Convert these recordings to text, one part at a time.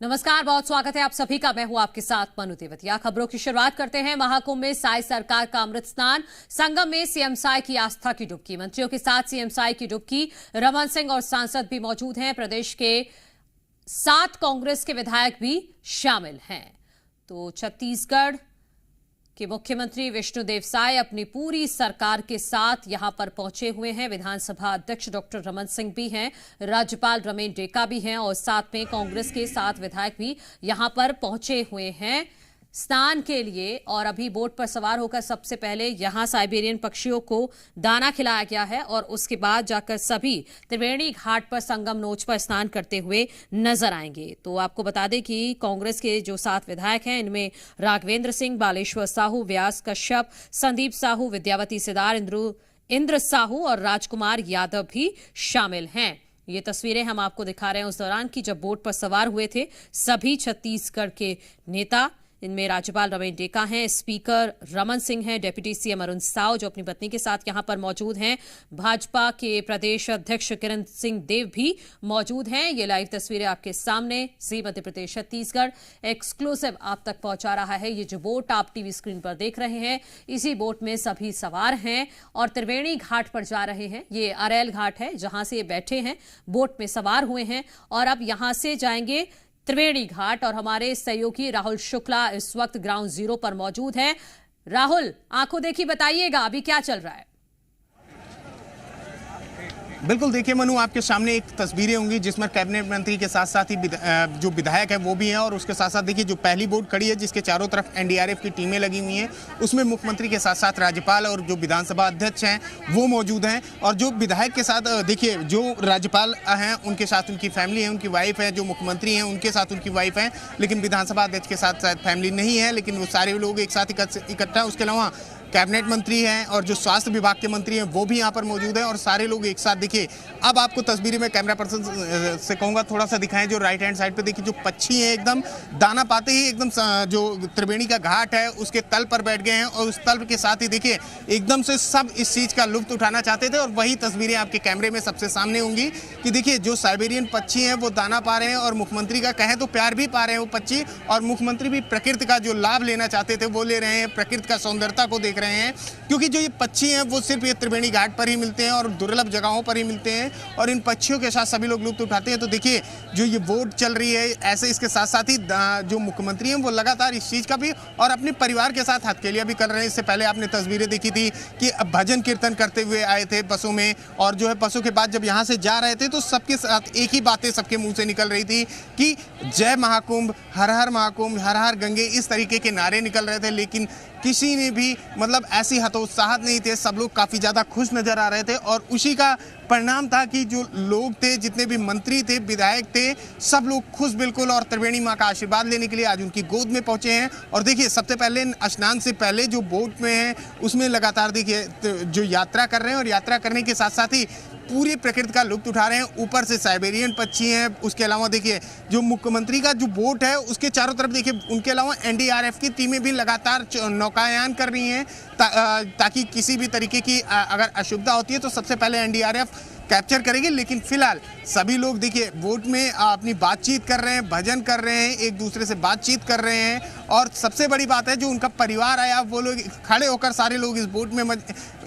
नमस्कार, बहुत स्वागत है आप सभी का। मैं हूं आपके साथ मनु तेवतिया। खबरों की शुरुआत करते हैं। महाकुंभ में साई सरकार का अमृत स्नान, संगम में सीएम साई की आस्था की डुबकी। मंत्रियों के साथ सीएम साई की डुबकी। रमन सिंह और सांसद भी मौजूद हैं। प्रदेश के 7 कांग्रेस के विधायक भी शामिल हैं। तो छत्तीसगढ़ कि मुख्यमंत्री विष्णुदेव साय अपनी पूरी सरकार के साथ यहां पर पहुंचे हुए हैं। विधानसभा अध्यक्ष डॉक्टर रमन सिंह भी हैं, राज्यपाल रमेन डेका भी हैं और साथ में कांग्रेस के 7 विधायक भी यहां पर पहुंचे हुए हैं स्नान के लिए। और अभी बोट पर सवार होकर सबसे पहले यहां साइबेरियन पक्षियों को दाना खिलाया गया है और उसके बाद जाकर सभी त्रिवेणी घाट पर संगम नोच पर स्नान करते हुए नजर आएंगे। तो आपको बता दें कि कांग्रेस के जो 7 विधायक हैं, इनमें राघवेंद्र सिंह, बालेश्वर साहू, व्यास कश्यप, संदीप साहू, विद्यावती सिदार, इंद्र साहू और राजकुमार यादव भी शामिल हैं। ये तस्वीरें हम आपको दिखा रहे हैं उस दौरान की जब बोट पर सवार हुए थे सभी छत्तीसगढ़ के नेता। इनमें राज्यपाल रमेन डेका हैं, स्पीकर रमन सिंह हैं, डेप्यूटी सीएम अरुण साव जो अपनी पत्नी के साथ यहां पर मौजूद हैं, भाजपा के प्रदेश अध्यक्ष किरण सिंह देव भी मौजूद हैं। ये लाइव तस्वीरें आपके सामने जी मध्य प्रदेश छत्तीसगढ़ एक्सक्लूसिव आप तक पहुंचा रहा है। ये जो बोट आप टीवी स्क्रीन पर देख रहे हैं, इसी बोट में सभी सवार हैं और त्रिवेणी घाट पर जा रहे हैं। ये अरेल घाट है जहां से ये बैठे हैं, बोट में सवार हुए हैं और अब यहां से जाएंगे त्रिवेणी घाट। और हमारे सहयोगी राहुल शुक्ला इस वक्त ग्राउंड जीरो पर मौजूद है। राहुल, आंखों देखी बताइएगा अभी क्या चल रहा है? बिल्कुल, देखिए मनु, आपके सामने एक तस्वीरें होंगी जिसमें कैबिनेट मंत्री के साथ साथ ही जो विधायक है वो भी हैं और उसके साथ साथ देखिए जो पहली बोट खड़ी है जिसके चारों तरफ एनडीआरएफ की टीमें लगी हुई हैं, उसमें मुख्यमंत्री के साथ साथ राज्यपाल और जो विधानसभा अध्यक्ष हैं वो मौजूद हैं। और जो विधायक के साथ देखिए जो राज्यपाल हैं उनके साथ उनकी फैमिली है, उनकी वाइफ है, जो मुख्यमंत्री हैं उनके साथ उनकी वाइफ है, लेकिन विधानसभा अध्यक्ष के साथ शायद फैमिली नहीं है, लेकिन वो सारे लोग एक साथ इकट्ठा। उसके अलावा कैबिनेट मंत्री हैं और जो स्वास्थ्य विभाग के मंत्री हैं वो भी यहाँ पर मौजूद हैं और सारे लोग एक साथ। देखिए अब आपको तस्वीरें में कैमरा पर्सन से कहूँगा थोड़ा सा दिखाएं। जो राइट हैंड साइड पे देखिए जो पक्षी हैं एकदम दाना पाते ही एकदम जो त्रिवेणी का घाट है उसके तल पर बैठ गए हैं और उस तल के साथ ही देखिए एकदम से सब इस चीज़ का लुत्फ उठाना चाहते थे। और वही तस्वीरें आपके कैमरे में सबसे सामने होंगी कि देखिए जो साइबेरियन पक्षी हैं वो दाना पा रहे हैं और मुख्यमंत्री का कहें तो प्यार भी पा रहे हैं वो पक्षी। और मुख्यमंत्री भी प्रकृति का जो लाभ लेना चाहते थे वो ले रहे हैं, प्रकृति का सौंदर्यता को देख रहे हैं, क्योंकि जो ये पक्षी हैं वो सिर्फ ये त्रिवेणी घाट पर ही मिलते हैं और दुर्लभ जगहों पर ही मिलते हैं और इन पक्षियों के साथ सभी लोग लुत्फ उठाते हैं। तो देखिए जो ये बोट चल रही है ऐसे, इसके साथ साथ ही जो मुख्यमंत्री हैं वो लगातार इस चीज़ का भी और अपने परिवार के साथ हथकलियाँ भी कर रहे हैं। इससे पहले आपने तस्वीरें देखी थी कि भजन कीर्तन करते हुए आए थे बसों में और जो है बसों के बाद जब यहाँ से जा रहे थे तो सबके साथ एक ही बातें सबके मुँह से निकल रही थी कि जय महाकुंभ, हर हर महाकुंभ, हर हर गंगे, इस तरीके के नारे निकल रहे थे। लेकिन किसी ने भी मतलब ऐसी हतोत्साहित नहीं थे, सब लोग काफ़ी ज़्यादा खुश नज़र आ रहे थे और उसी का परिणाम था कि जो लोग थे, जितने भी मंत्री थे, विधायक थे, सब लोग खुश बिल्कुल और त्रिवेणी माँ का आशीर्वाद लेने के लिए आज उनकी गोद में पहुंचे हैं। और देखिए सबसे पहले स्नान से पहले जो बोट में है उसमें लगातार देखिए जो यात्रा कर रहे हैं और यात्रा करने के साथ साथ ही पूरी प्रकृति का लुत्फ उठा रहे हैं। ऊपर से साइबेरियन पक्षी हैं, उसके अलावा देखिए जो मुख्यमंत्री का जो बोट है उसके चारों तरफ देखिए उनके अलावा एनडीआरएफ की टीमें भी लगातार नौकायान कर रही हैं ताकि किसी भी तरीके की अगर असुविधा होती है तो सबसे पहले एनडीआरएफ कैप्चर करेंगे। लेकिन फिलहाल सभी लोग देखिए बोट में अपनी बातचीत कर रहे हैं, भजन कर रहे हैं, एक दूसरे से बातचीत कर रहे हैं और सबसे बड़ी बात है जो उनका परिवार आया वो लोग खड़े होकर सारे लोग इस बोट में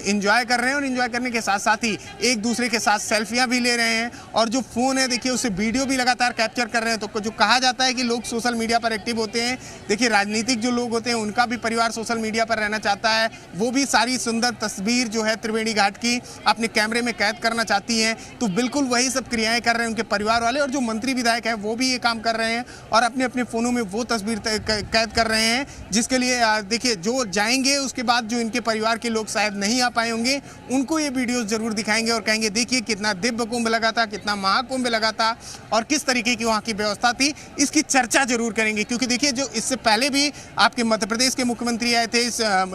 इंजॉय कर रहे हैं और इंजॉय करने के साथ साथ ही एक दूसरे के साथ सेल्फियां भी ले रहे हैं और जो फ़ोन है देखिए उससे वीडियो भी लगातार कैप्चर कर रहे हैं। तो जो कहा जाता है कि लोग सोशल मीडिया पर एक्टिव होते हैं, देखिए राजनीतिक जो लोग होते हैं उनका भी परिवार सोशल मीडिया पर रहना चाहता है, वो भी सारी सुंदर तस्वीर जो है त्रिवेणी घाट की अपने कैमरे में कैद करना चाहती हैं। तो बिल्कुल वही सब क्रियाएं कर रहे हैं उनके परिवार वाले और जो मंत्री विधायक है वो भी ये काम कर रहे हैं और अपने अपने फ़ोनों में वो तस्वीर कैद कर रहे हैं जिसके लिए देखिए जो जाएंगे उसके बाद जो इनके परिवार के लोग शायद नहीं आ पाए होंगे उनको ये वीडियोस जरूर दिखाएंगे और कहेंगे देखिए कितना दिव्य कुंभ लगा था, कितना महाकुंभ लगा था और किस तरीके की वहाँ की व्यवस्था थी, इसकी चर्चा जरूर करेंगे। क्योंकि देखिए जो इससे पहले भी आपके मध्य प्रदेश के मुख्यमंत्री आए थे,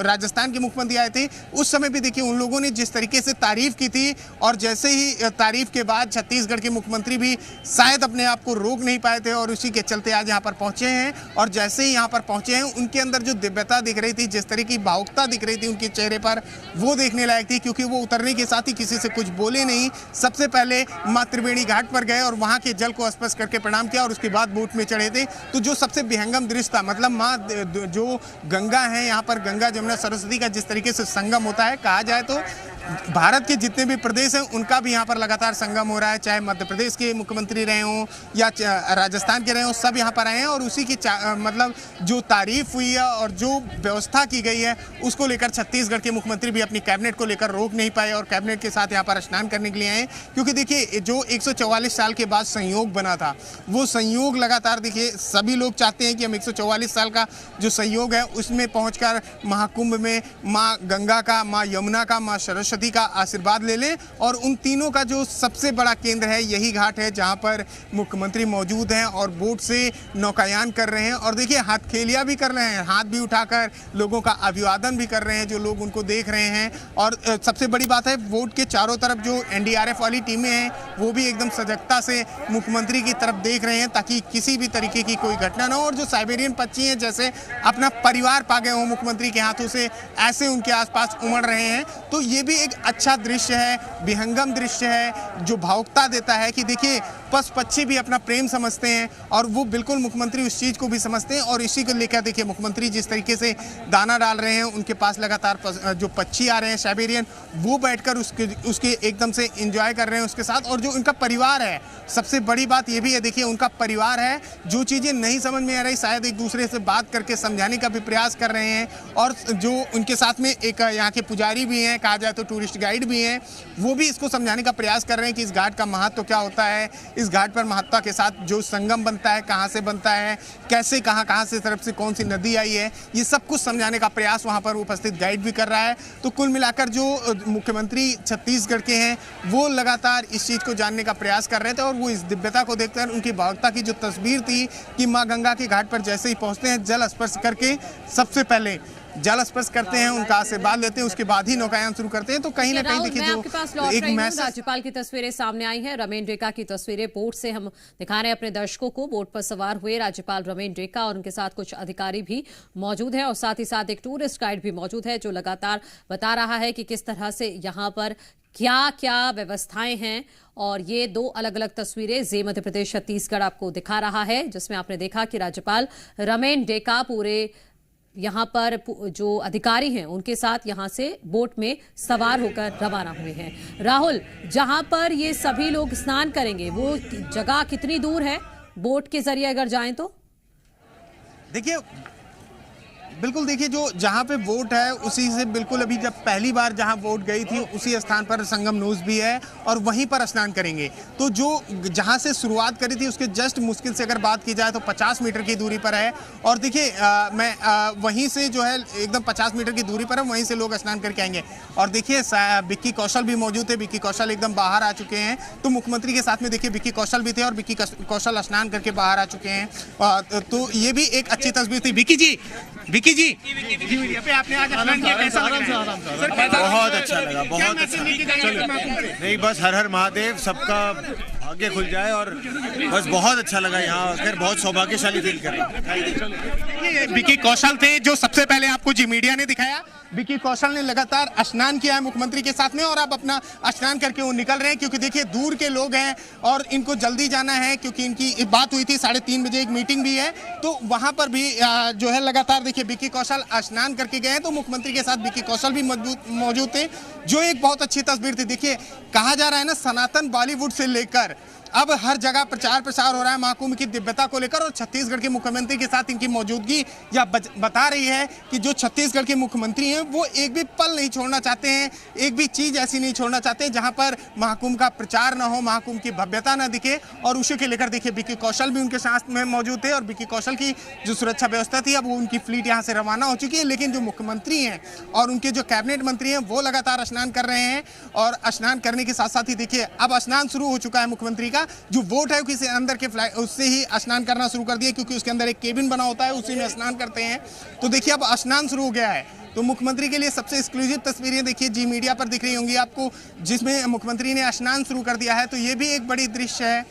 राजस्थान के मुख्यमंत्री आए थे, उस समय भी देखिए उन लोगों ने जिस तरीके से तारीफ की थी और जैसे ही तारीफ के बाद छत्तीसगढ़ के मुख्यमंत्री भी शायद अपने आप को रोक नहीं पाए थे और उसी के चलते आज यहाँ पर पहुँचे हैं। और जैसे ही यहाँ पर पहुंचे हैं उनके अंदर जो दिव्यता दिख रही थी, जिस तरह की भावुकता दिख रही थी उनके चेहरे पर, वो देखने लायक थी। क्योंकि वो उतरने के साथ ही किसी से कुछ बोले नहीं, सबसे पहले मां त्रिवेणी घाट पर गए और वहां के जल को स्पर्श करके प्रणाम किया और उसके बाद बोट में चढ़े थे। तो जो सबसे विहंगम दृश्य था, मतलब माँ जो गंगा है, यहाँ पर गंगा जमुना सरस्वती का जिस तरीके से संगम होता है, कहा जाए तो भारत के जितने भी प्रदेश हैं उनका भी यहाँ पर लगातार संगम हो रहा है। चाहे मध्य प्रदेश के मुख्यमंत्री रहे हों या राजस्थान के रहे हों, सब यहाँ पर आए हैं और उसी की मतलब जो तारीफ हुई है और जो व्यवस्था की गई है उसको लेकर छत्तीसगढ़ के मुख्यमंत्री भी अपनी कैबिनेट को लेकर रोक नहीं पाए और कैबिनेट के साथ यहाँ पर स्नान करने के लिए आए। क्योंकि देखिए जो 144 साल के बाद संयोग बना था, वो संयोग लगातार देखिए सभी लोग चाहते हैं कि हम 144 साल का जो संयोग है उसमें पहुँचकर महाकुंभ में माँ गंगा का, माँ यमुना का, माँ सरस्वती का आशीर्वाद ले लें। और उन तीनों का जो सबसे बड़ा केंद्र है यही घाट है जहां पर मुख्यमंत्री मौजूद हैं और बोट से नौकायान कर रहे हैं। और देखिए हाथखेलियां भी कर रहे हैं, हाथ भी उठाकर लोगों का अभिवादन भी कर रहे हैं जो लोग उनको देख रहे हैं। और सबसे बड़ी बात है, बोट के चारों तरफ जो एनडीआरएफ वाली टीमें हैं वो भी एकदम सजगता से मुख्यमंत्री की तरफ देख रहे हैं ताकि किसी भी तरीके की कोई घटना ना हो। और जो साइबेरियन पक्षी हैं जैसे अपना परिवार पा गए हों मुख्यमंत्री के हाथों से, ऐसे उनके आसपास उमड़ रहे हैं। तो ये भी एक अच्छा दृश्य है, विहंगम दृश्य है जो भावुकता देता है कि देखिए पशु पक्षी भी अपना प्रेम समझते हैं और वो बिल्कुल मुख्यमंत्री उस चीज़ को भी समझते हैं। और इसी को लेकर देखिए मुख्यमंत्री जिस तरीके से दाना डाल रहे हैं, उनके पास लगातार जो पक्षी आ रहे हैं साइबेरियन, वो बैठकर उसके एकदम से एंजॉय कर रहे हैं उसके साथ। और जो उनका परिवार है, सबसे बड़ी बात ये भी है, देखिए उनका परिवार है, जो चीज़ें नहीं समझ में आ रही शायद एक दूसरे से बात करके समझाने का भी प्रयास कर रहे हैं। और जो उनके साथ में एक यहाँ के पुजारी भी हैं, कहा जाए तो टूरिस्ट गाइड भी हैं, वो भी इसको समझाने का प्रयास कर रहे हैं कि इस घाट का महत्व क्या होता है, इस घाट पर महत्ता के साथ जो संगम बनता है कहाँ से बनता है, कैसे कहाँ से तरफ से कौन सी नदी आई है, ये सब कुछ समझाने का प्रयास वहाँ पर उपस्थित गाइड भी कर रहा है। तो कुल मिलाकर जो मुख्यमंत्री छत्तीसगढ़ के हैं वो लगातार इस चीज़ को जानने का प्रयास कर रहे थे और वो इस दिव्यता को देखकर उनकी भावुकता की जो तस्वीर थी कि माँ गंगा के घाट पर जैसे ही पहुँचते हैं, जल स्पर्श करके सबसे पहले जल स्पर्श करते हैं, उनका आशीर्वाद लेते हैं, उसके बाद ही नौकायान शुरू करते हैं। तो कहीं ना कहीं देखिए जो एक मैसेज, राज्यपाल की तस्वीरें सामने आई हैं, रमेन डेका की तस्वीरें बोट से हम दिखा रहे हैं अपने दर्शकों को। बोट पर सवार हुए राज्यपाल रमेन डेका और उनके साथ कुछ अधिकारी भी मौजूद हैं और साथ ही साथ एक टूरिस्ट गाइड भी मौजूद है जो लगातार बता रहा है कि किस तरह से यहाँ पर क्या क्या व्यवस्थाएं हैं। और ये दो अलग अलग तस्वीरें जे मध्य प्रदेश छत्तीसगढ़ आपको दिखा रहा है, जिसमें आपने देखा कि राज्यपाल रमेन डेका पूरे यहाँ पर जो अधिकारी हैं उनके साथ यहाँ से बोट में सवार होकर रवाना हुए हैं। राहुल, जहाँ पर ये सभी लोग स्नान करेंगे वो जगह कितनी दूर है बोट के जरिए अगर जाएं तो? देखिए बिल्कुल, देखिए जो जहाँ पे वोट है उसी से बिल्कुल अभी जब पहली बार जहाँ वोट गई थी उसी स्थान पर संगम नोज भी है और वहीं पर स्नान करेंगे। तो जो जहाँ से शुरुआत करी थी उसके जस्ट मुश्किल से अगर बात की जाए तो 50 मीटर की दूरी पर है। और देखिए मैं वहीं से जो है एकदम 50 मीटर की दूरी पर है, वहीं से लोग स्नान करके आएंगे। और देखिए विक्की कौशल भी मौजूद है, विक्की कौशल एकदम बाहर आ चुके हैं। तो मुख्यमंत्री के साथ में देखिए विक्की कौशल भी थे और विक्की कौशल स्नान करके बाहर आ चुके हैं। तो ये भी एक अच्छी तस्वीर थी। विक्की जी मीडिया पे आपने आज स्नान किया, कैसा लग रहा है? बहुत अच्छा लगा, बहुत अच्छा। नहीं बस हर हर महादेव, सबका भाग्य खुल जाए और बस बहुत अच्छा लगा यहाँ आकर, बहुत सौभाग्यशाली फील कर रहा हूँ। विक्की कौशल थे जो सबसे पहले आपको जी मीडिया ने दिखाया। विक्की कौशल ने लगातार स्नान किया है मुख्यमंत्री के साथ में और अब अपना स्नान करके वो निकल रहे हैं क्योंकि देखिए दूर के लोग हैं और इनको जल्दी जाना है क्योंकि इनकी बात हुई थी 3:30 बजे, एक मीटिंग भी है। तो वहां पर भी जो है लगातार देखिए विक्की कौशल स्नान करके गए हैं। तो मुख्यमंत्री के साथ विक्की कौशल भी मौजूद थे, जो एक बहुत अच्छी तस्वीर थी। देखिए कहा जा रहा है ना, सनातन बॉलीवुड से लेकर अब हर जगह प्रचार प्रसार हो रहा है महाकुंभ की दिव्यता को लेकर और छत्तीसगढ़ के मुख्यमंत्री के साथ इनकी मौजूदगी या बता रही है कि जो छत्तीसगढ़ के मुख्यमंत्री हैं वो एक भी पल नहीं छोड़ना चाहते हैं, एक भी चीज ऐसी नहीं छोड़ना चाहते जहां पर महाकुंभ का प्रचार ना हो, महाकुंभ की भव्यता ना दिखे। और उसी के लेकर देखिए विक्की कौशल भी उनके साथ में मौजूद थे और विक्की कौशल की जो सुरक्षा व्यवस्था थी अब वो उनकी फ्लीट यहाँ से रवाना हो चुकी है। लेकिन जो मुख्यमंत्री हैं और उनके जो कैबिनेट मंत्री हैं वो लगातार स्नान कर रहे हैं और स्नान करने के साथ साथ ही देखिए अब स्नान शुरू हो चुका है मुख्यमंत्री का। जो वोट है किसी अंदर के फ्लाइट उससे ही स्नान करना शुरू कर दिया क्योंकि उसके अंदर एक केबिन बना होता है, उसी में स्नान करते हैं। तो देखिए अब स्नान शुरू हो गया है। तो मुख्यमंत्री के लिए सबसे एक्सक्लूसिव तस्वीरें देखिए जी मीडिया पर दिख रही होंगी आपको, जिसमें मुख्यमंत्री ने स्नान शुरू कर दिया है। तो ये भी एक बड़ी दृश्य है।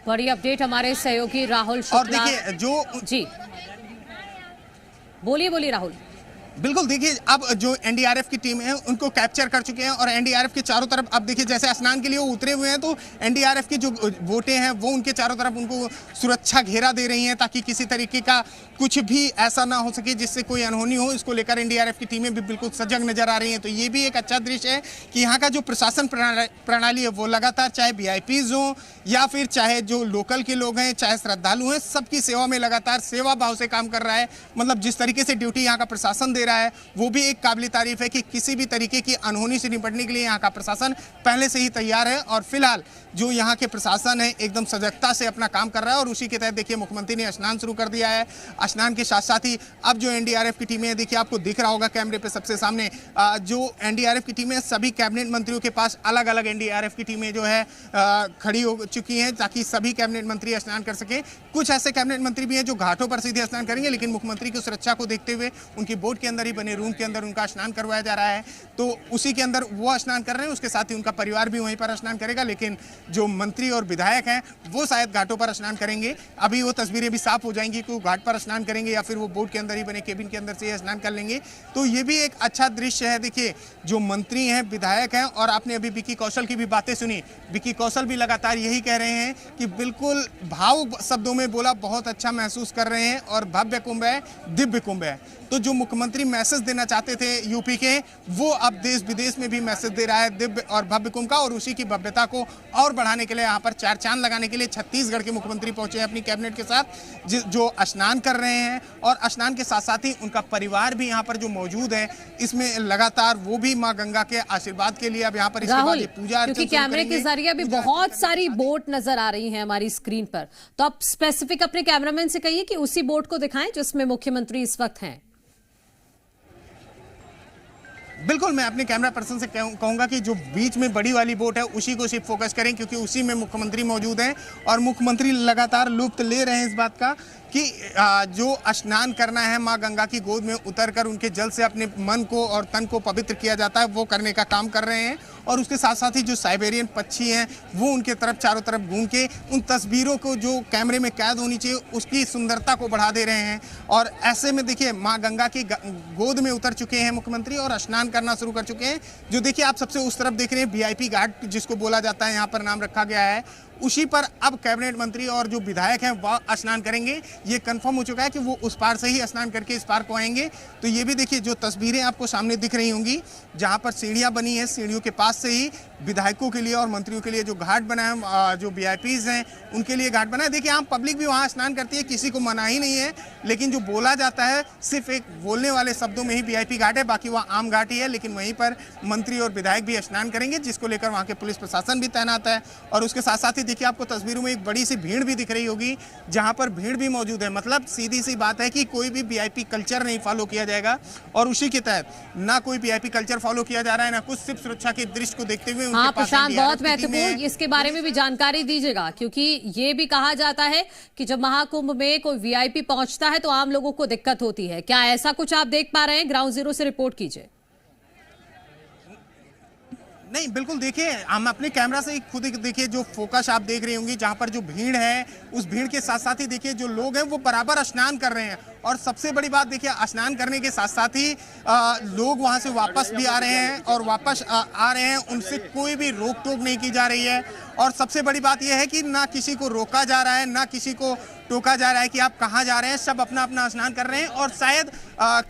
बड़ी अपडेट हमारे सहयोगी राहुल और शुक्ला। देखिए जो जी बोलिए राहुल। बिल्कुल, देखिए अब जो एनडीआरएफ की टीम है उनको कैप्चर कर चुके हैं और एनडीआरएफ के चारों तरफ अब देखिए जैसे स्नान के लिए वो उतरे हुए हैं, तो एनडीआरएफ की जो बोटें हैं वो उनके चारों तरफ उनको सुरक्षा घेरा दे रही हैं ताकि किसी तरीके का कुछ भी ऐसा ना हो सके जिससे कोई अनहोनी हो। इसको लेकर एनडीआरएफ की टीमें भी बिल्कुल सजग नजर आ रही हैं। तो ये भी एक अच्छा दृश्य है कि यहाँ का जो प्रशासन प्रणाली है वो लगातार चाहे वीआईपीज हो या फिर चाहे जो लोकल के लोग हैं, चाहे श्रद्धालु हैं, सबकी सेवा में लगातार सेवा भाव से काम कर रहा है। मतलब जिस तरीके से ड्यूटी यहाँ का प्रशासन दे रहा है वो भी एक काबिल तारीफ है कि किसी भी तरीके की अनहोनी से निपटने के लिए यहाँ का प्रशासन पहले से ही तैयार है। और फिलहाल जो यहाँ के प्रशासन है एकदम सजगता से अपना काम कर रहा है और उसी के तहत देखिए मुख्यमंत्री ने स्नान शुरू कर दिया है। स्नान के साथ साथ ही अब जो एनडीआरएफ की टीमें, देखिए आपको दिख रहा होगा कैमरे पे सबसे सामने, जो एनडीआरएफ की टीमें सभी कैबिनेट मंत्रियों के पास अलग अलग एनडीआरएफ की टीमें जो है खड़ी हो चुकी हैं ताकि सभी कैबिनेट मंत्री स्नान कर सके। कुछ ऐसे कैबिनेट मंत्री भी हैं जो घाटों पर सीधे स्नान करेंगे, लेकिन मुख्यमंत्री की सुरक्षा को देखते हुए उनकी बोट के अंदर ही बने रूम के अंदर उनका स्नान करवाया जा रहा है। तो उसी के अंदर वो स्नान कर रहे हैं, उसके साथ ही उनका परिवार भी वहीं पर स्नान करेगा। लेकिन जो मंत्री और विधायक हैं वो शायद घाटों पर स्नान करेंगे। अभी वो तस्वीरें भी साफ हो जाएंगी कि वो घाट पर स्नान करेंगे या फिर वो बोट के अंदर ही बने केबिन के अंदर से स्नान कर लेंगे। तो ये भी एक अच्छा दृश्य है। देखिए जो मंत्री हैं, विधायक हैं, और आपने अभी विकी कौशल की भी बातें सुनी। विकी कौशल भी लगातार यही कह रहे हैं कि बिल्कुल भाव शब्दों में बोला, बहुत अच्छा महसूस कर रहे हैं और भव्य कुंभ है, दिव्य कुंभ है। तो जो मुख्यमंत्री मैसेज देना चाहते थे यूपी के, वो अब देश विदेश में भी मैसेज दे रहा है दिव्य और भव्य कुंभ का। और उसी की भव्यता को और बढ़ाने के लिए यहाँ पर चार चांद लगाने के लिए छत्तीसगढ़ के मुख्यमंत्री पहुंचे हैं अपनी कैबिनेट के साथ, जो स्नान कर रहे हैं। और स्नान के साथ साथ ही उनका परिवार भी यहाँ पर जो मौजूद है, इसमें लगातार वो भी माँ गंगा के आशीर्वाद के लिए अब यहाँ पर इसके बाद पूजा क्योंकि कैमरे के जरिए भी बहुत सारी बोट नजर आ रही है हमारी स्क्रीन पर, तो आप स्पेसिफिक अपने कैमरामैन से कहिए कि उसी बोट को दिखाएं जिसमें मुख्यमंत्री इस वक्त हैं। बिल्कुल, मैं अपने कैमरा पर्सन से कहूंगा कि जो बीच में बड़ी वाली बोट है उसी को सिर्फ फोकस करें, क्योंकि उसी में मुख्यमंत्री मौजूद हैं और मुख्यमंत्री लगातार लुत्फ ले रहे हैं इस बात का कि जो स्नान करना है माँ गंगा की गोद में उतरकर उनके जल से अपने मन को और तन को पवित्र किया जाता है, वो करने का काम कर रहे हैं। और उसके साथ साथ ही जो साइबेरियन पक्षी हैं वो उनके तरफ चारों तरफ घूम के उन तस्वीरों को जो कैमरे में कैद होनी चाहिए उसकी सुंदरता को बढ़ा दे रहे हैं। और ऐसे में देखिए माँ गंगा की गोद में उतर चुके हैं मुख्यमंत्री और स्नान करना शुरू कर चुके हैं। जो देखिए आप सबसे उस तरफ देख रहे हैं वीआईपी घाट जिसको बोला जाता है, यहाँ पर नाम रखा गया है, उसी पर अब कैबिनेट मंत्री और जो विधायक हैं वह स्नान करेंगे। ये कंफर्म हो चुका है कि वो उस पार से ही स्नान करके इस पार को आएंगे। तो ये भी देखिए जो तस्वीरें आपको सामने दिख रही होंगी, जहां पर सीढ़ियां बनी है, सीढ़ियों के पास से ही विधायकों के लिए और मंत्रियों के लिए जो घाट बना है, जो वीआईपीज हैं उनके लिए घाट बना है। देखिए आम पब्लिक भी वहाँ स्नान करती है, किसी को मना ही नहीं है, लेकिन जो बोला जाता है सिर्फ एक बोलने वाले शब्दों में ही वीआईपी घाट है, बाकी वहाँ आम घाट ही है। लेकिन वहीं पर मंत्री और विधायक भी स्नान करेंगे, जिसको लेकर वहाँ के पुलिस प्रशासन भी तैनात है। और उसके साथ साथ ही देखिए आपको तस्वीरों में एक बड़ी सी भीड़ भी दिख रही होगी, जहाँ पर भीड़ भी मौजूद है। मतलब सीधी सी बात है कि कोई भी वीआईपी कल्चर नहीं फॉलो किया जाएगा और उसी के तहत ना कोई वीआईपी कल्चर फॉलो किया जा रहा है, ना कुछ, सिर्फ सुरक्षा के दृश्य को देखते हुए। हाँ प्रशांत, बहुत महत्वपूर्ण, इसके बारे में भी जानकारी दीजिएगा, क्योंकि ये भी कहा जाता है कि जब महाकुंभ में कोई वीआईपी पहुंचता है तो आम लोगों को दिक्कत होती है। क्या ऐसा कुछ आप देख पा रहे हैं? ग्राउंड जीरो से रिपोर्ट कीजिए। नहीं, बिल्कुल, देखिए हम अपने कैमरा से खुद देखिए जो फोकस आप देख रही होंगी, जहां पर जो भीड़ है उस भीड़ के साथ साथ ही देखिए जो लोग हैं वो बराबर स्नान कर रहे हैं। और सबसे बड़ी बात देखिए, स्नान करने के साथ साथ ही लोग वहां से वापस भी आ रहे हैं और वापस आ रहे हैं, उनसे कोई भी रोक टोक नहीं की जा रही है। और सबसे बड़ी बात यह है कि ना किसी को रोका जा रहा है, ना किसी को टोका जा रहा है कि आप कहाँ जा रहे हैं। सब अपना अपना स्नान कर रहे हैं। और शायद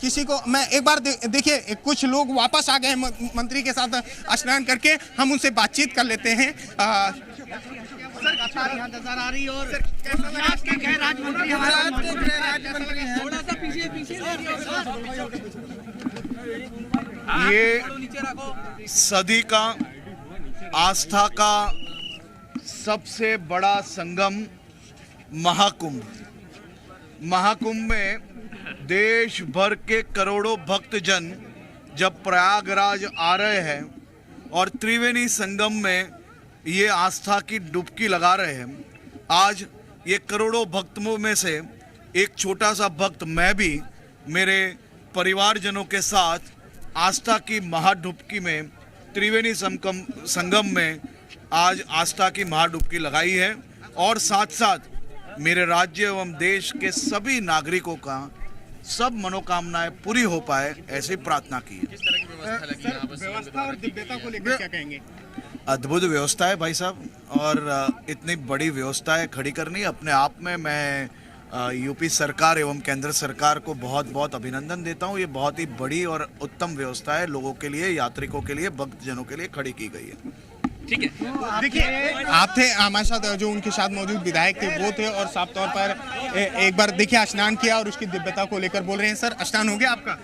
किसी को मैं एक बार देखिए कुछ लोग वापस आ गए मंत्री के साथ स्नान करके, हम उनसे बातचीत कर लेते हैं। ये सदी का आस्था का सबसे बड़ा संगम महाकुंभ में देश भर के करोड़ों भक्तजन जब प्रयागराज आ रहे हैं और त्रिवेणी संगम में ये आस्था की डुबकी लगा रहे हैं। आज ये करोड़ों भक्तों में से एक छोटा सा भक्त मैं भी मेरे परिवारजनों के साथ आस्था की महाडुबकी में त्रिवेणी संगम में आज आस्था की महाडुबकी लगाई है। और साथ साथ मेरे राज्य एवं देश के सभी नागरिकों का सब मनोकामनाएं पूरी हो पाए, ऐसी प्रार्थना की है। व्यवस्था और दिव्यता को लेकर क्या कहेंगे? अद्भुत व्यवस्था है भाई साहब, और इतनी बड़ी व्यवस्थाएं खड़ी करनी अपने आप में मैं यूपी सरकार एवं केंद्र सरकार को बहुत बहुत अभिनंदन देता हूं। ये बहुत ही बड़ी और उत्तम व्यवस्था है, लोगों के लिए, यात्रिकों के लिए, भक्तजनों के लिए खड़ी की गई है। ठीक है, देखिए आप थे हमारे साथ, जो उनके साथ मौजूद विधायक थे वो थे, और साफ तौर पर एक बार देखिए स्नान किया और उसकी दिव्यता को लेकर बोल रहे हैं। सर, स्नान हो गया आपका?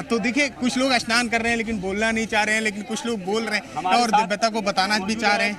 तो देखिए कुछ लोग स्नान कर रहे हैं लेकिन बोलना नहीं चाह रहे हैं, लेकिन कुछ लोग बोल रहे हैं और दिव्यता को बताना भी चाह रहे हैं।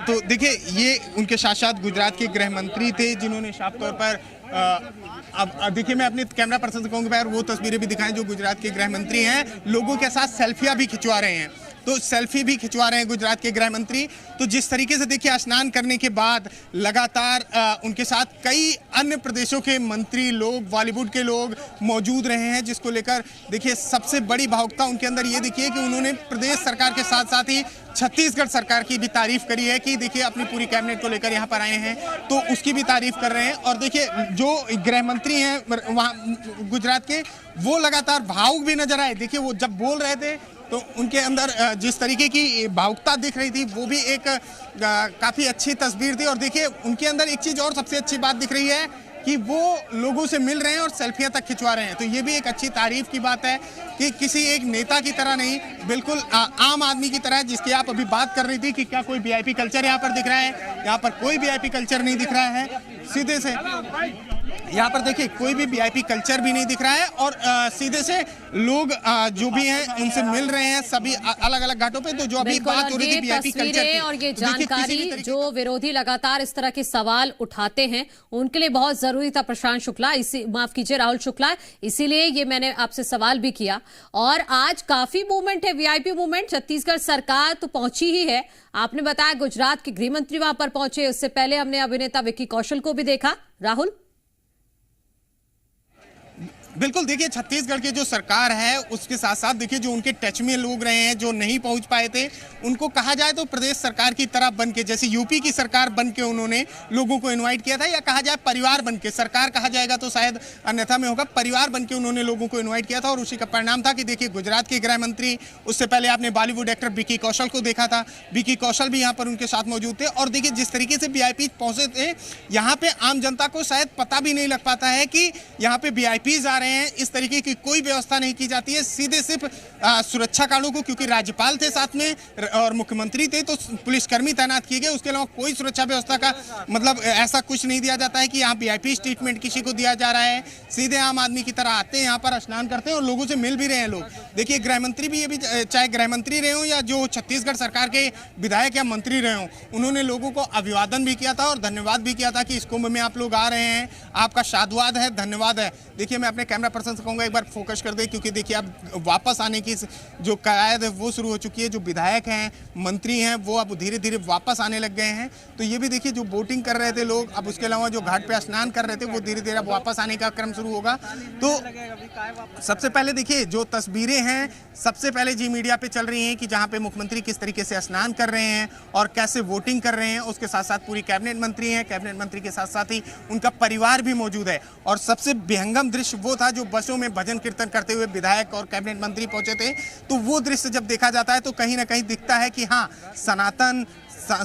तो देखिए ये उनके साथ साथ गुजरात के गृह मंत्री थे, जिन्होंने साफ तौर पर अब देखिए मैं अपने कैमरा पर्सन से कहूँगा यार वो तस्वीरें भी दिखाएं जो गुजरात के गृह मंत्री हैं, लोगों के साथ सेल्फियां भी खिंचवा रहे हैं। तो सेल्फी भी खिंचवा रहे हैं गुजरात के गृह मंत्री। तो जिस तरीके से देखिए स्नान करने के बाद लगातार उनके साथ कई अन्य प्रदेशों के मंत्री लोग, बॉलीवुड के लोग मौजूद रहे हैं, जिसको लेकर देखिए सबसे बड़ी भावुकता उनके अंदर ये दिखी है कि उन्होंने प्रदेश सरकार के साथ साथ ही छत्तीसगढ़ सरकार की भी तारीफ करी है कि देखिए अपनी पूरी कैबिनेट को लेकर यहाँ पर आए हैं, तो उसकी भी तारीफ कर रहे हैं। और देखिए जो गृह मंत्री हैं वहाँ गुजरात के, वो लगातार भावुक भी नजर आए। देखिए वो जब बोल रहे थे तो उनके अंदर जिस तरीके की भावुकता दिख रही थी वो भी एक काफ़ी अच्छी तस्वीर थी। और देखिए उनके अंदर एक चीज़ और सबसे अच्छी बात दिख रही है कि वो लोगों से मिल रहे हैं और सेल्फियां तक खिंचवा रहे हैं। तो ये भी एक अच्छी तारीफ की बात है कि किसी एक नेता की तरह नहीं, बिल्कुल आम आदमी की तरह, जिसकी आप अभी बात कर रही थी कि क्या कोई वीआईपी कल्चर यहाँ पर दिख रहा है। यहाँ पर कोई वीआईपी कल्चर नहीं दिख रहा है, सीधे से यहाँ पर देखिए कोई भी वीआईपी कल्चर भी नहीं दिख रहा है, और सीधे से लोग जो भी हैं उनसे मिल रहे हैं सभी अलग अलग घाटों पे। तो जो अभी बात हो रही थी वीआईपी कल्चर की, और ये जानकारी जो विरोधी लगातार इस तरह के सवाल उठाते हैं उनके लिए बहुत जरूरी था प्रशांत शुक्ला, माफ कीजिए राहुल शुक्ला, इसीलिए ये मैंने आपसे सवाल भी किया। और आज काफी मूवमेंट है, वीआईपी मूवमेंट। छत्तीसगढ़ सरकार तो पहुंची ही है, आपने बताया गुजरात के गृह मंत्री वहां पर पहुंचे, उससे पहले हमने अभिनेता विक्की कौशल को भी देखा। राहुल, बिल्कुल, देखिए छत्तीसगढ़ की जो सरकार है उसके साथ साथ देखिए जो उनके टच में लोग रहे हैं, जो नहीं पहुंच पाए थे, उनको कहा जाए तो प्रदेश सरकार की तरह बन के, जैसे यूपी की सरकार बन के उन्होंने लोगों को इनवाइट किया था, या कहा जाए परिवार बन के, सरकार कहा जाएगा तो शायद अन्यथा में होगा, परिवार बन के उन्होंने लोगों को इन्वाइट किया था। और उसी का परिणाम था कि देखिए गुजरात के गृह मंत्री, उससे पहले आपने बॉलीवुड एक्टर विक्की कौशल को देखा था, विक्की कौशल भी यहाँ पर उनके साथ मौजूद थे। और देखिए जिस तरीके से वीआईपी पहुंचे थे, यहाँ पे आम जनता को शायद पता भी नहीं लग पाता है कि यहाँ पे वीआईपीज आ रहे हैं। इस तरीके की कोई व्यवस्था नहीं की जाती है, सीधे सिर्फ सुरक्षा कारणों को, क्योंकि राज्यपाल थे साथ में और मुख्यमंत्री थे तो पुलिसकर्मी तैनात किए गए, उसके अलावा कोई सुरक्षा व्यवस्था का मतलब ऐसा कुछ नहीं दिया जाता है कि यहाँ वीआईपी ट्रीटमेंट किसी को दिया जा रहा है। सीधे आम आदमी की तरह आते हैं, यहाँ पर स्नान करते हैं और लोगों से मिल भी रहे हैं लोग। देखिए गृह मंत्री भी, ये भी चाहे गृह मंत्री रहे हो या जो छत्तीसगढ़ सरकार के विधायक या मंत्री रहे हो, उन्होंने लोगों को अभिवादन भी किया था और धन्यवाद भी किया था कि इस कुंभ में आप लोग आ रहे हैं, आपका साधुवाद है, धन्यवाद है। देखिए मैं अपने कैमरा पर्सन से कहूँगा एक बार फोकस कर दे, क्योंकि देखिए अब वापस आने की जो कवायद है वो शुरू हो चुकी है। जो विधायक हैं, मंत्री हैं, वो अब धीरे धीरे वापस आने लग गए हैं। तो ये भी देखिए जो बोटिंग कर रहे थे लोग, अब उसके अलावा जो घाट पे स्नान कर रहे थे, वो धीरे धीरे अब वापस आने का क्रम शुरू होगा। तो सबसे पहले देखिए जो तस्वीरें हैं सबसे पहले जी मीडिया पे चल रही हैं कि जहाँ पे मुख्यमंत्री किस तरीके से स्नान कर रहे हैं और कैसे वोटिंग कर रहे हैं। उसके साथ साथ पूरी कैबिनेट मंत्री हैं, कैबिनेट मंत्री के साथ साथ ही उनका परिवार भी मौजूद है। और सबसे विहंगम दृश्य वो था जो बसों में भजन कीर्तन करते हुए विधायक और कैबिनेट मंत्री पहुंचे थे। तो वो दृश्य जब देखा जाता है तो कहीं ना कहीं दिखता है कि हाँ,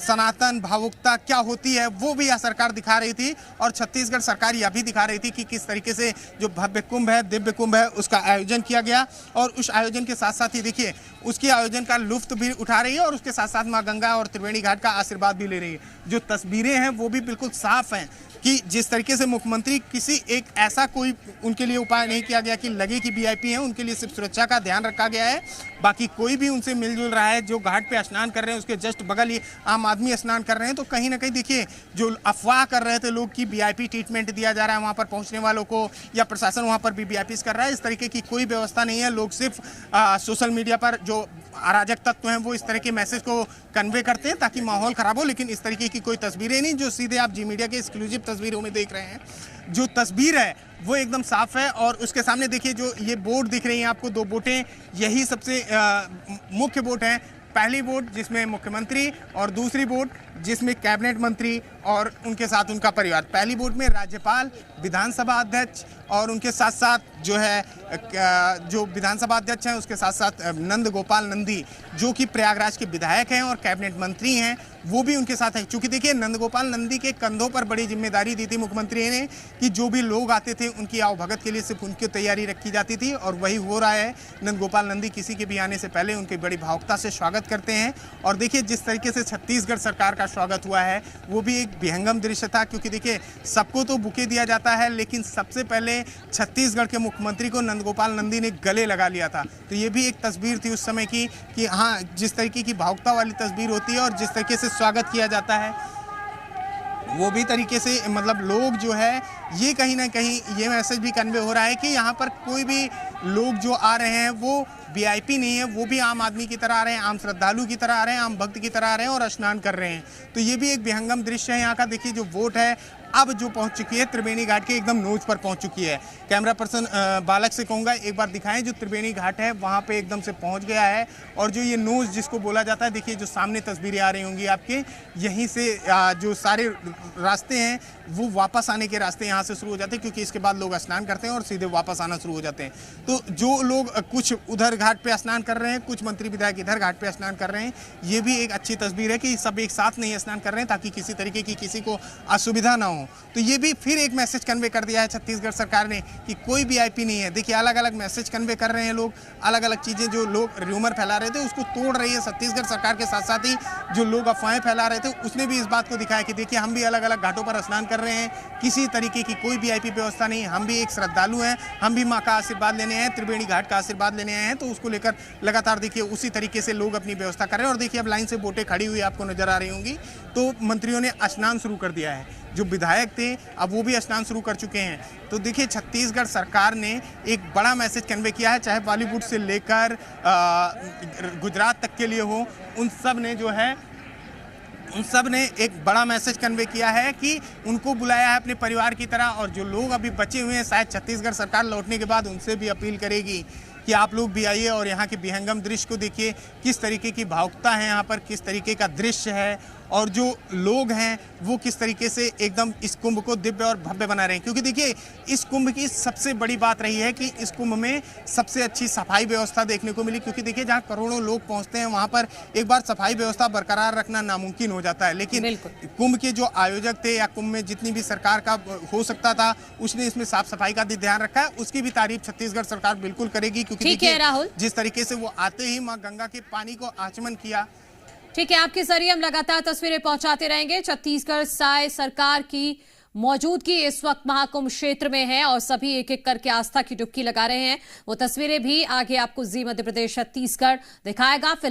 सनातन भावुकता क्या होती है वो भी यह सरकार दिखा रही थी। और छत्तीसगढ़ सरकार यह भी दिखा रही थी कि किस तरीके से जो भव्य कुंभ है, दिव्य कुंभ है, उसका आयोजन किया गया। और उस आयोजन के साथ साथ ही देखिए उसके आयोजन का लुत्फ भी उठा रही है और उसके साथ साथ माँ गंगा और त्रिवेणी घाट का आशीर्वाद भी ले रही है। जो तस्वीरें हैं वो भी बिल्कुल साफ हैं कि जिस तरीके से मुख्यमंत्री, किसी एक ऐसा कोई उनके लिए उपाय नहीं किया गया कि लगे कि वीआईपी है, उनके लिए सिर्फ सुरक्षा का ध्यान रखा गया है। बाकी कोई भी उनसे मिलजुल रहा है। जो घाट पे स्नान कर रहे हैं उसके जस्ट बगल ही आम आदमी स्नान कर रहे हैं। तो कहीं ना कहीं देखिए जो अफवाह कर रहे थे लोग कि वीआईपी ट्रीटमेंट दिया जा रहा है वहाँ पर पहुँचने वालों को, या प्रशासन वहाँ पर भी वीआईपी कर रहा है, इस तरीके की कोई व्यवस्था नहीं है। लोग सिर्फ सोशल मीडिया पर जो अराजक तत्व हैं वो इस तरह के मैसेज को कन्वे करते हैं ताकि माहौल खराब हो, लेकिन इस तरीके की कोई तस्वीरें नहीं जो सीधे आप जी मीडिया के एक्सक्लूसिव तस्वीरों में देख रहे हैं। जो तस्वीर है वो एकदम साफ है। और उसके सामने देखिए जो ये बोट दिख रही हैं आपको, दो बोटें, यही सबसे मुख्य बोट है। पहली बोट जिसमें मुख्यमंत्री और दूसरी बोट जिसमें कैबिनेट मंत्री और उनके साथ उनका परिवार। पहली बोट में राज्यपाल, विधानसभा अध्यक्ष और उनके साथ साथ जो है जो विधानसभा अध्यक्ष हैं उसके साथ साथ नंद गोपाल नंदी जो कि प्रयागराज के विधायक हैं और कैबिनेट मंत्री हैं, वो भी उनके साथ है। क्योंकि देखिए नंद गोपाल नंदी के कंधों पर बड़ी जिम्मेदारी दी थी मुख्यमंत्री ने कि जो भी लोग आते थे उनकी आवभगत के लिए सिर्फ उनकी तैयारी रखी जाती थी और वही हो रहा है। नंद गोपाल नंदी किसी के भी आने से पहले उनकी बड़ी भावुकता से स्वागत करते हैं और देखिए जिस तरीके से छत्तीसगढ़ सरकार का स्वागत हुआ है वो भी एक विहंगम दृश्य था। क्योंकि देखिए सबको तो बुके दिया जाता है लेकिन सबसे पहले छत्तीसगढ़ के मुख्यमंत्री को नंद गोपाल नंदी ने गले लगा लिया था। तो ये भी एक तस्वीर थी उस समय की कि हाँ जिस तरीके की भावुकता वाली तस्वीर होती है और जिस तरीके से स्वागत किया जाता है वो भी तरीके से मतलब लोग जो है ये कहीं ना कहीं ये मैसेज भी कन्वे हो रहा है कि यहाँ पर कोई भी लोग जो आ रहे हैं वो वीआईपी नहीं है, वो भी आम आदमी की तरह आ रहे हैं, आम श्रद्धालु की तरह आ रहे हैं, आम भक्त की तरह आ रहे हैं और स्नान कर रहे हैं। तो ये भी एक विहंगम दृश्य है यहाँ का। देखिए जो वोट है अब जो पहुंच चुकी है त्रिवेणी घाट के एकदम नोच पर पहुंच चुकी है। कैमरा पर्सन बालक से कहूँगा एक बार दिखाएं जो त्रिवेणी घाट है वहाँ पे एकदम से पहुंच गया है और जो ये नोच जिसको बोला जाता है, देखिए जो सामने तस्वीरें आ रही होंगी आपके, यहीं से जो सारे रास्ते हैं वो वापस आने के रास्ते यहाँ से शुरू हो जाते हैं क्योंकि इसके बाद लोग स्नान करते हैं और सीधे वापस आना शुरू हो जाते हैं। तो जो लोग कुछ उधर घाट पे स्नान कर रहे हैं, कुछ मंत्री विधायक इधर घाट पे स्नान कर रहे हैं, ये भी एक अच्छी तस्वीर है कि सब एक साथ नहीं स्नान कर रहे हैं ताकि किसी तरीके की किसी को असुविधा ना हो। तो ये भी फिर एक मैसेज कन्वे कर दिया है छत्तीसगढ़ सरकार ने कि कोई वीआईपी नहीं है। देखिए अलग अलग मैसेज कन्वे कर रहे हैं लोग, अलग अलग चीज़ें जो लोग र्यूमर फैला रहे थे उसको तोड़ रही है छत्तीसगढ़ सरकार के साथ साथ ही जो लोग अफवाहें फैला रहे थे उसने भी इस बात को दिखाया कि देखिए हम भी अलग अलग घाटों पर स्नान कर रहे हैं, किसी तरीके की कोई वीआईपी व्यवस्था नहीं, हम भी एक श्रद्धालु हैं, हम भी माँ का आशीर्वाद लेने आए हैं, त्रिवेणी घाट का आशीर्वाद लेने आए हैं। तो उसको लेकर लगातार देखिए उसी तरीके से लोग अपनी व्यवस्था कर रहे हैं और देखिए अब लाइन से बोटें खड़ी हुई आपको नजर आ रही होंगी। तो मंत्रियों ने स्नान शुरू कर दिया है, जो विधायक थे अब वो भी स्नान शुरू कर चुके हैं। तो देखिए छत्तीसगढ़ सरकार ने एक बड़ा मैसेज कन्वे किया है, चाहे बॉलीवुड से लेकर गुजरात तक के लिए हो, उन सब ने एक बड़ा मैसेज कन्वे किया है कि उनको बुलाया है अपने परिवार की तरह। और जो लोग अभी बचे हुए हैं शायद छत्तीसगढ़ सरकार लौटने के बाद उनसे भी अपील करेगी कि आप लोग भी आइए और यहाँ के विहंगम दृश्य को देखिए, किस तरीके की भावुकता है यहाँ पर, किस तरीके का दृश्य है और जो लोग हैं वो किस तरीके से एकदम इस कुंभ को दिव्य और भव्य बना रहे हैं। क्योंकि देखिए इस कुंभ की सबसे बड़ी बात रही है कि इस कुंभ में सबसे अच्छी सफाई व्यवस्था देखने को मिली। क्योंकि देखिए जहाँ करोड़ों लोग पहुँचते हैं वहाँ पर एक बार सफाई व्यवस्था बरकरार रखना नामुमकिन हो जाता है। लेकिन कुंभ के जो आयोजक थे या कुंभ में जितनी भी सरकार का हो सकता था उसने इसमें साफ सफाई का भी ध्यान रखा है, उसकी भी तारीफ छत्तीसगढ़ सरकार बिल्कुल करेगी। क्योंकि राहुल जिस तरीके से वो आते ही माँ गंगा के पानी को आचमन किया। ठीक है, आपके जरिए हम लगातार तस्वीरें पहुंचाते रहेंगे। छत्तीसगढ़ साय सरकार की मौजूदगी इस वक्त महाकुंभ क्षेत्र में है और सभी एक एक करके आस्था की डुबकी लगा रहे हैं। वो तस्वीरें भी आगे आपको जी मध्य प्रदेश छत्तीसगढ़ दिखाएगा।